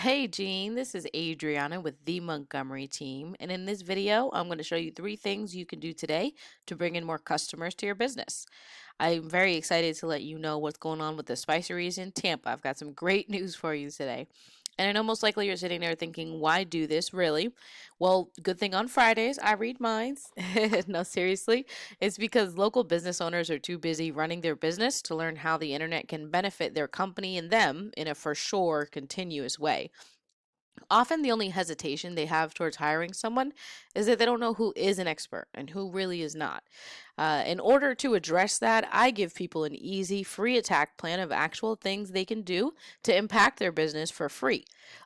Hey Jean, this is Adriana with the Montgomery team, and in this video, I'm going to show you 3 things you can do today to bring in more customers to your business. I'm very excited to let you know what's going on with the Spiceries in Tampa. I've got some great news for you today. And I know most likely you're sitting there thinking, why do this really? Well, good thing on Fridays I read minds. No, seriously. It's because local business owners are too busy running their business to learn how the internet can benefit their company and them in a for sure continuous way. Often the only hesitation they have towards hiring someone is that they don't know who is an expert and who really is not. In order to address that, I give people an easy, free attack plan of actual things they can do to impact their business for free.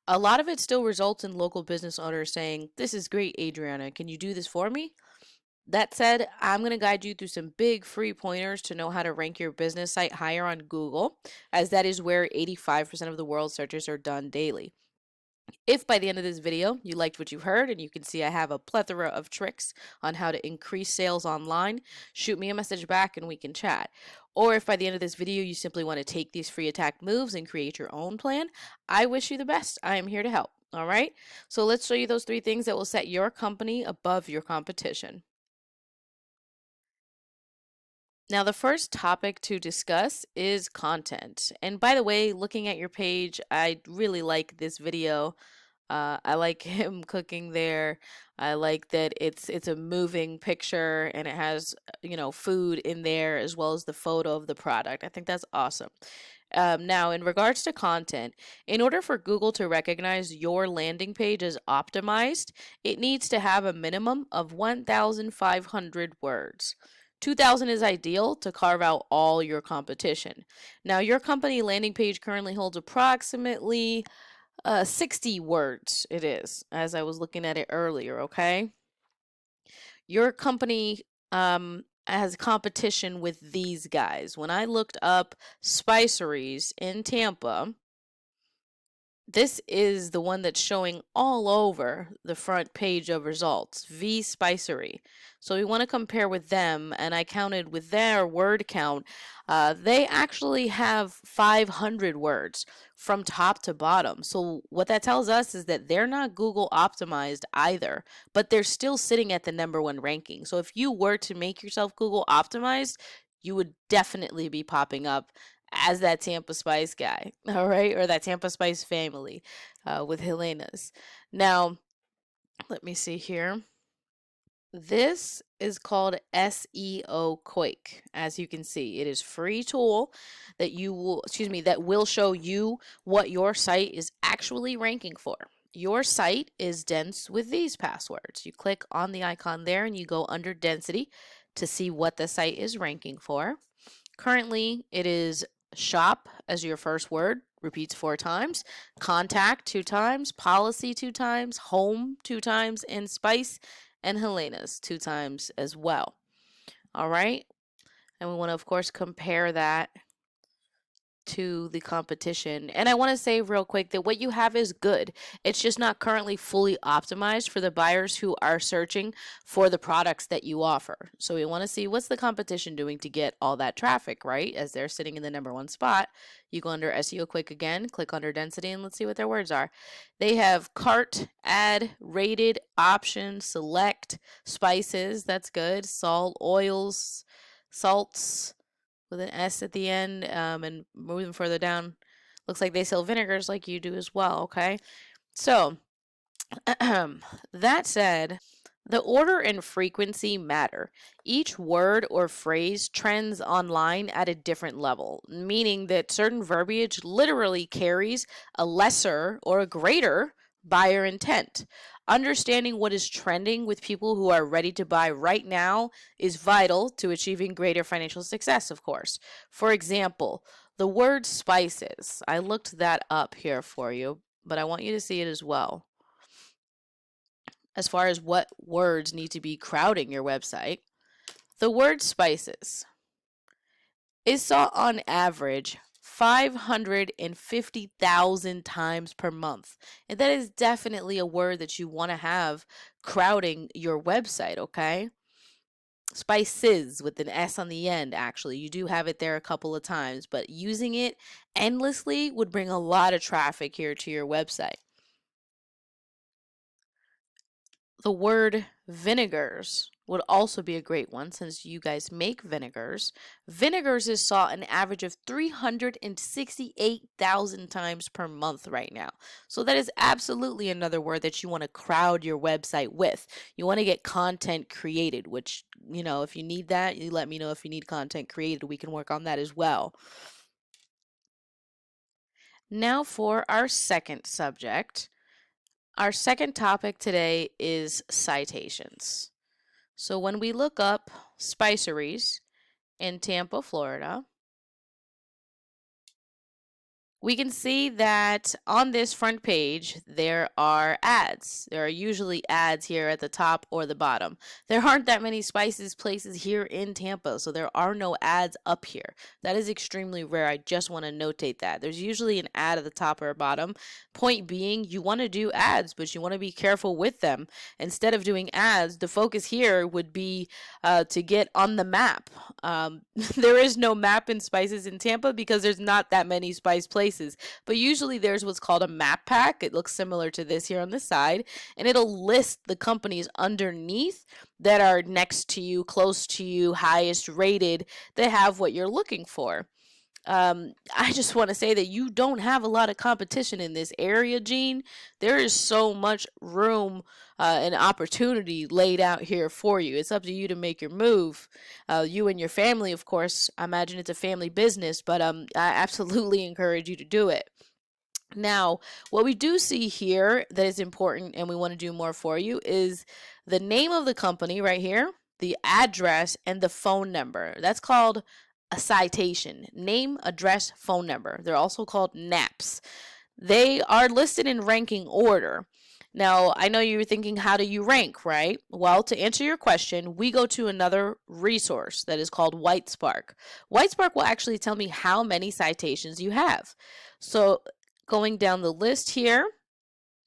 A lot of it still results in local business owners saying, "This is great, Adriana. Can you do this for me?" That said, I'm going to guide you through some big free pointers to know how to rank your business site higher on Google, as that is where 85% of the world's searches are done daily. If by the end of this video you liked what you heard and you can see I have a plethora of tricks on how to increase sales online, shoot me a message back and we can chat. Or if by the end of this video you simply want to take these free attack moves and create your own plan, I wish you the best. I am here to help. All right? So let's show you those 3 things that will set your company above your competition. Now, the first topic to discuss is content. And by the way, looking at your page, I really like this video. I like him cooking there. I like that it's a moving picture and it has, food in there as well as the photo of the product. I think that's awesome. Now, in regards to content, in order for Google to recognize your landing page as optimized, it needs to have a minimum of 1,500 words. 2,000 is ideal to carve out all your competition. Now, your company landing page currently holds approximately 60 words, it is, as I was looking at it earlier, okay? Your company has competition with these guys. When I looked up Spiceries in Tampa, this is the one that's showing all over the front page of results, V Spicery. So we want to compare with them, and I counted with their word count. They actually have 500 words from top to bottom. So what that tells us is that they're not Google optimized either, but they're still sitting at the #1 ranking. So if you were to make yourself Google optimized, you would definitely be popping up as that Tampa Spice guy, all right, or that Tampa Spice family with Helenas. Now, let me see here. This is called SEO Quake. As you can see, it is free tool that will show you what your site is actually ranking for. Your site is dense with these passwords. You click on the icon there and you go under density to see what the site is ranking for. Currently, it is shop as your first word, repeats 4 times, contact 2 times, policy 2 times, home 2 times, and spice and Helenas 2 times as well. All right. And we want to, of course, compare that to the competition. And I want to say real quick that what you have is good. It's just not currently fully optimized for the buyers who are searching for the products that you offer. So we want to see what's the competition doing to get all that traffic, right? As they're sitting in the #1 spot. You go under SEO Quick again, click under density, and let's see what their words are. They have cart, add, rated, option, select, spices, that's good, salt, oils, salts, with an S at the end, and moving further down, looks like they sell vinegars like you do as well, okay? So, that said, the order and frequency matter. Each word or phrase trends online at a different level, meaning that certain verbiage literally carries a lesser or a greater buyer intent. Understanding what is trending with people who are ready to buy right now is vital to achieving greater financial success, of course. For example, the word spices. I looked that up here for you, but I want you to see it as well as far as what words need to be crowding your website. The word spices is saw on average 550,000 times per month. And that is definitely a word that you want to have crowding your website, okay? Spices with an S on the end, actually. You do have it there a couple of times, but using it endlessly would bring a lot of traffic here to your website. The word vinegars would also be a great one since you guys make vinegars. Vinegars is sought an average of 368,000 times per month right now. So that is absolutely another word that you want to crowd your website with. You want to get content created, which, if you need that, you let me know if you need content created. We can work on that as well. Now for our second subject. Our second topic today is citations. So when we look up Spiceries in Tampa, Florida, we can see that on this front page, there are ads. There are usually ads here at the top or the bottom. There aren't that many spices places here in Tampa, so there are no ads up here. That is extremely rare. I just want to notate that. There's usually an ad at the top or bottom. Point being, you want to do ads, but you want to be careful with them. Instead of doing ads, the focus here would be to get on the map. There is no map in spices in Tampa because there's not that many spice places. But usually there's what's called a map pack. It looks similar to this here on the side, and it'll list the companies underneath that are next to you, close to you, highest rated, that have what you're looking for. I just want to say that you don't have a lot of competition in this area, Gene. There is so much room and opportunity laid out here for you. It's up to you to make your move. You and your family, of course. I imagine it's a family business, but I absolutely encourage you to do it. Now, what we do see here that is important and we want to do more for you is the name of the company right here, the address, and the phone number. That's called a citation. Name, address, phone number. They're also called NAPs. They are listed in ranking order. Now, I know you were thinking, how do you rank, right? Well, to answer your question, we go to another resource that is called WhiteSpark. WhiteSpark will actually tell me how many citations you have. So, going down the list here,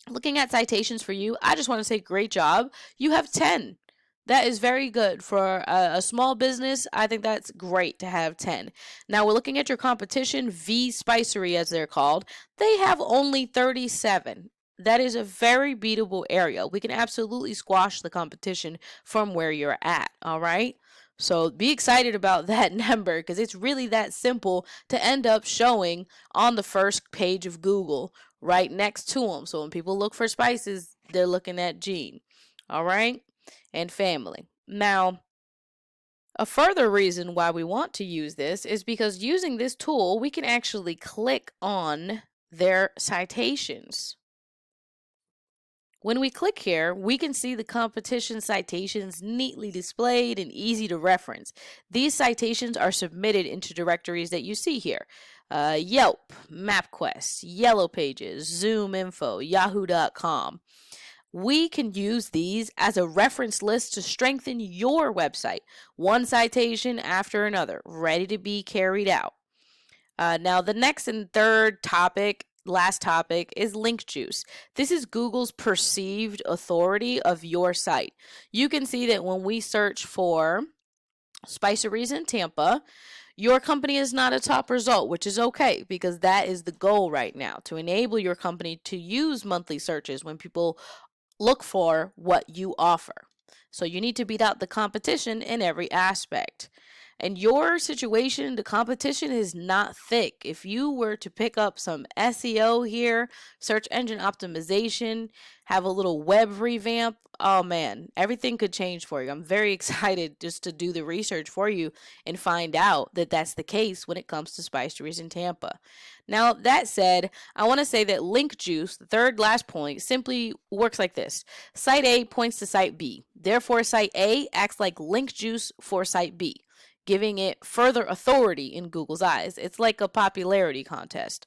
looking at citations for you, I just want to say great job. You have 10. That is very good for a small business. I think that's great to have 10. Now we're looking at your competition, V Spicery as they're called. They have only 37. That is a very beatable area. We can absolutely squash the competition from where you're at, all right? So be excited about that number because it's really that simple to end up showing on the first page of Google right next to them. So when people look for spices, they're looking at Gene, all right? And family. Now, a further reason why we want to use this is because using this tool, we can actually click on their citations. When we click here, we can see the competition citations neatly displayed and easy to reference. These citations are submitted into directories that you see here. Yelp, MapQuest, Yellow Pages, Zoom Info, Yahoo.com. We can use these as a reference list to strengthen your website, one citation after another, ready to be carried out. Now, the next and third topic, last topic, is link juice. This is Google's perceived authority of your site. You can see that when we search for Spiceries in Tampa, your company is not a top result, which is okay because that is the goal right now, to enable your company to use monthly searches when people look for what you offer. So you need to beat out the competition in every aspect. And your situation, the competition is not thick. If you were to pick up some SEO here, search engine optimization, have a little web revamp, oh man, everything could change for you. I'm very excited just to do the research for you and find out that that's the case when it comes to Spiceries in Tampa. Now, that said, I want to say that link juice, the third last point, simply works like this. Site A points to site B. Therefore, site A acts like link juice for site B, giving it further authority in Google's eyes. It's like a popularity contest.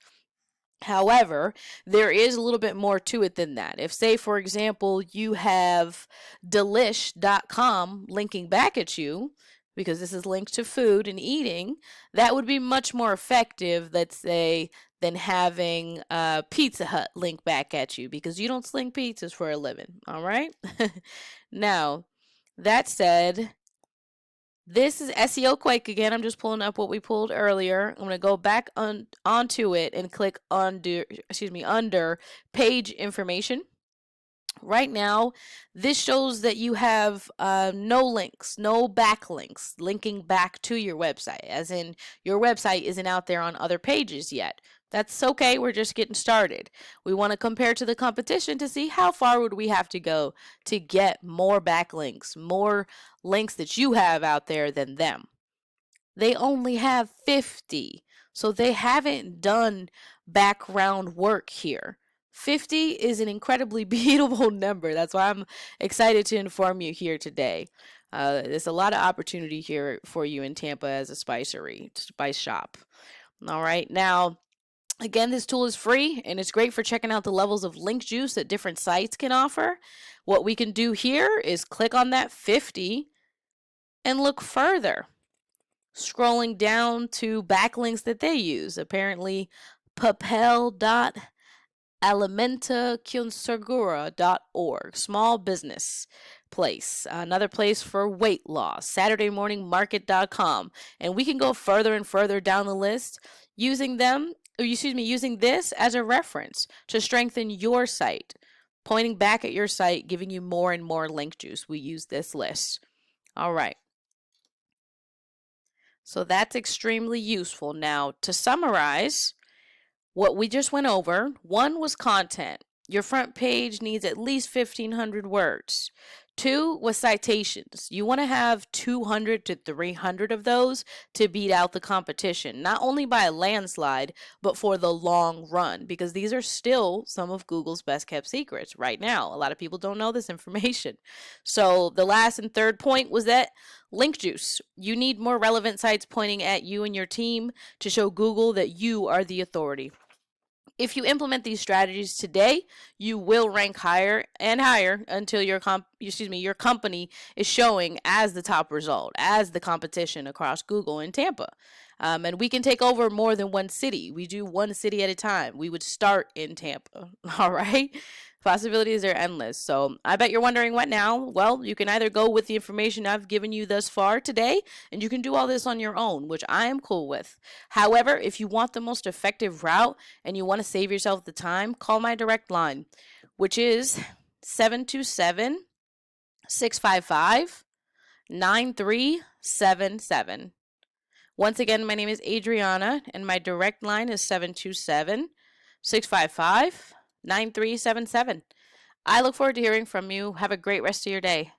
However, there is a little bit more to it than that. If, say, for example, you have delish.com linking back at you, because this is linked to food and eating, that would be much more effective, let's say, than having Pizza Hut link back at you, because you don't sling pizzas for a living, all right? Now, that said, This is SEO Quake again. I'm just pulling up what we pulled earlier. I'm going to go back onto it and click under page information. Right now, this shows that you have no links, no backlinks linking back to your website, as in your website isn't out there on other pages yet. That's okay, we're just getting started. We want to compare to the competition to see how far would we have to go to get more backlinks, more links that you have out there than them. They only have 50. So they haven't done background work here. 50 is an incredibly beatable number. That's why I'm excited to inform you here today. There's a lot of opportunity here for you in Tampa as a spice shop. All right. Now, again, this tool is free and it's great for checking out the levels of link juice that different sites can offer. What we can do here is click on that 50 and look further. Scrolling down to backlinks that they use. Apparently, papel.alimentacionsegura.org, small business place. Another place for weight loss, SaturdayMorningMarket.com. And we can go further and further down the list using this as a reference to strengthen your site, pointing back at your site, giving you more and more link juice. We use this list. All right. So that's extremely useful. Now, to summarize what we just went over, one was content. Your front page needs at least 1,500 words. Two was citations. You want to have 200 to 300 of those to beat out the competition, not only by a landslide, but for the long run, because these are still some of Google's best kept secrets right now. A lot of people don't know this information. So the last and third point was that link juice. You need more relevant sites pointing at you and your team to show Google that you are the authority. If you implement these strategies today, you will rank higher and higher until your company is showing as the top result, as the competition across Google in Tampa. And we can take over more than one city. We do one city at a time. We would start in Tampa. All right. Possibilities are endless. So I bet you're wondering what now? Well, you can either go with the information I've given you thus far today, and you can do all this on your own, which I am cool with. However, if you want the most effective route and you want to save yourself the time, call my direct line, which is 727 655 9377. Once again, my name is Adriana, and my direct line is 727 655 9377. I look forward to hearing from you. Have a great rest of your day.